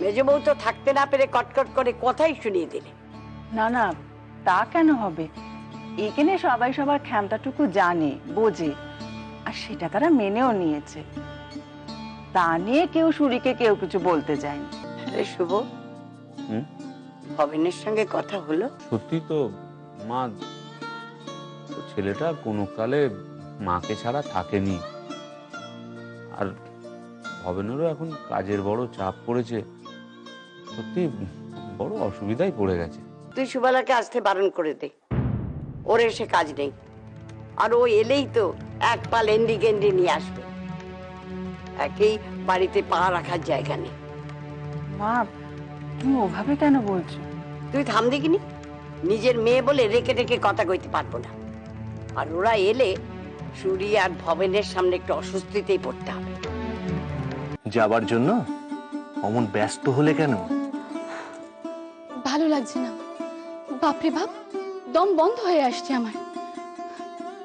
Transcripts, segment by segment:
মেজো বউ তো থাকতে না পেরে কটকট করে কথাই শুনিয়ে দিলে। না না, তা কেন হবে? এখানে সবাই সবার ক্ষমতাটুকু জানে, বোঝে, আর সেটা তারা মেনেও নিয়েছে। তা নিয়ে কেউ সুরিকে কেউ কিছু বলতে যায়নি। আরে শুভ, ভবেনের সঙ্গে কথা হলো? সত্যি তো মা, ছেলেটা কোনো কালে মাকে ছাড়া থাকেনি, আর ভবেনেরও এখন কাজের বড় চাপ পড়েছে, সত্যি বড় অসুবিধায় পড়ে গেছে। তুই সুবালাকে আসতে বারণ করে দে, ওর এসে কাজ নেই, আর ও এলেই তো এক পা লেন্ডি গেন্ডি নিয়ে আসবে, একেই বাড়িতে পা রাখার জায়গা নেই। মা, তুমি ওভাবে কেন বলছো? তুই থাম দেখিনি, নিজের মেয়ে বলে রেখে রেখে কথা কইতে পারবো না, আর ওরা এলে সুরি আর ভবেনের সামনে একটু অস্বস্তিতেই পড়তে হবে। যাবার জন্য অমন ব্যস্ত হলে কেন? ভালো লাগছে না, বাপরে বাপ, দম বন্ধ হয়ে আসছে আমার।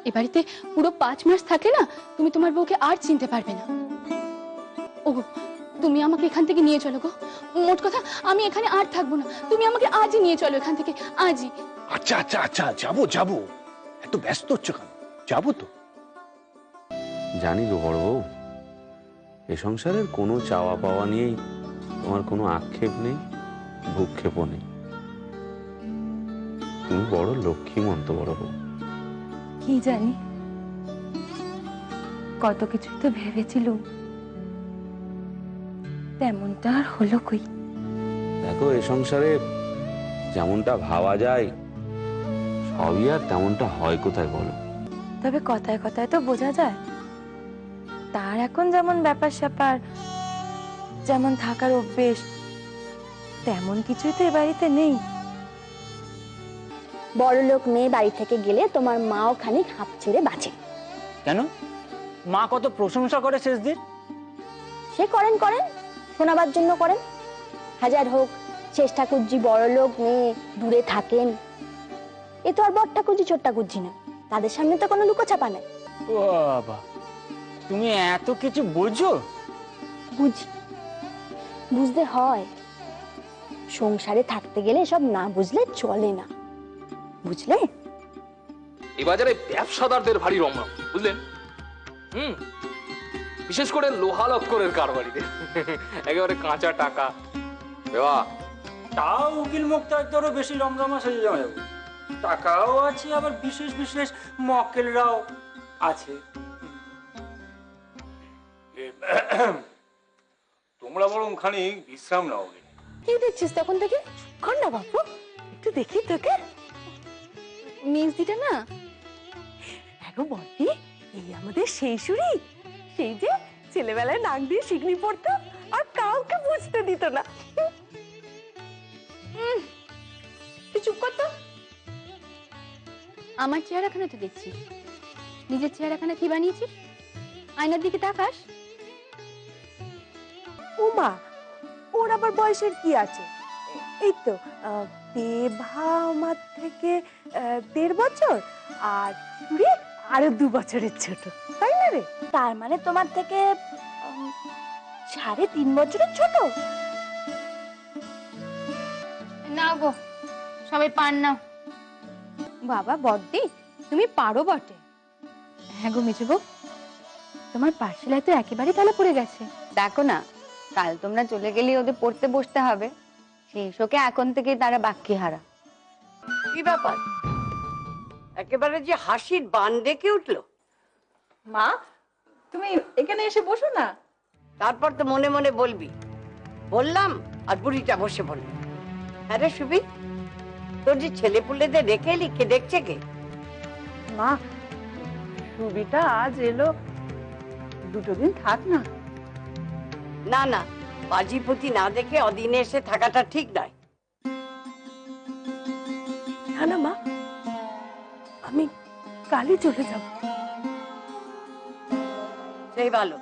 এ বাড়িতে পুরো 5 মাস থাকলে না, তুমি তোমার বউকে আর চিনতে পারবে না। ওগো, তুমি আমাকে এখান থেকে নিয়ে চলো গো। মোট কথা, আমি এখানে আর থাকবো না, তুমি আমাকে আজই নিয়ে চলো এখান থেকে, আজই। আচ্ছা আচ্ছা আচ্ছা, যাবো যাবো, এত ব্যস্ত হচ্ছ কেন? যাবো তো। জানি গো বড় বউ, এ সংসারের কোনো চাওয়া পাওয়া নিয়েই তোমার কোনো আক্ষেপ নেই, ভূক্ষেপও নেই। তুমি বড় লক্ষ্মীমন্ত বড় বউ। কি জানি, কত কিছু তো ভেবেছিলুম, তেমনটা আর হলো কই। দেখো, এ সংসারে যেমনটা ভাবা যায় সবই আর তেমনটা হয় কোথায় বলো? তবে কথায় কথায় তো বোঝা যায়, তার এখন যেমন ব্যাপার স্যাপার, যেমন থাকার অভ্যেস, তেমন কিছুই তো এ বাড়িতে নেই। বড়লোক মেয়ে বাড়ি থেকে গেলে তোমার মাও খানিক হাঁপ ছেড়ে বাঁচে। কেন? মা কত প্রশংসা করে শেষ দিন। সে করেন করেন, শোনাবার জন্য করেন। হাজার হোক শেষ ঠাকুরজি বড়লোক মেয়ে, দূরে থাকেন, এ তো আর বড় ঠাকুরজি ছোট ঠাকুরজি না, তাদের সামনে তো কোনো লুকোছাপা নেই। বাবা, তুমি এত কিছু বুঝো? বুঝি, বুঝতে হয়, সংসারে থাকতে গেলে সব না বুঝলে চলে না, বুঝলে? এ বাজারে ব্যবসাদারদের ভারী রমরম, বুঝলেন? বিশেষ করে লোহা লক্করের কারবারিতে একেবারে কাঁচা টাকা দেওয়া। তাও উকিল মুক্তারদেরও বেশি রমরমা সেজে যাবে, টাকাও আছে, আবার বিশেষ বিশেষ মক্কেলরাও আছে। তোমরা বরং খানিক বিশ্রাম নাও। কি দেখছিস তখন থেকে? কর না বাপু, একটু দেখি তোকে। মেজদিটা না, এখন বলবি এই আমাদের সেই সুরি, সেই যে ছেলেবেলায় নাক দিয়ে শিকনি পড়তো আর কাউকে বুঝতে দিত না। তুই চুপ কর তো। আমার চেহারাখানা তো দেখছিস, নিজের চেহারাখানা কি বানিয়েছিস? আয়নার দিকে তাকাস। ও মা, ওর আবার বয়সের কি আছে? এই তো দেভা আমার থেকে 1.5 বছর, আর সুরি আরো 2 বছরের ছোট, তাই না রে? তার মানে তোমার থেকে 3.5 বছরের ছোট। না গো, সবাই পার না। বাবা বদ্দি, তুমি পারো বটে। হ্যাঁ গো মেজো বউ, তোমার পার্সেলায় তো একেবারে তালা পড়ে গেছে। দেখো না, কাল তোমরা চলে গেলে ওদের পড়তে বসতে হবে, সেই শোকে এখন থেকেই তারা বাক্যি হারা। কি ব্যাপার, একেবারে যে হাসির বান ডেকে উঠলো। মা, তুমি এখানে এসে বসো না। তারপর তো মনে মনে বলবি বললাম, আর বুড়িটা বসে বলল। আরে সুবি, তোর যে ছেলে পুলেদের রেখে এলি, কে দেখছে কে? মা, সুবিটা আজ এলো, 2 দিন থাক না। না না, বাজিপতি না দেখে অদিনে এসে থাকাটা ঠিক নয়। না না মা, আমি কালই চলে যাব। সেই ভালো,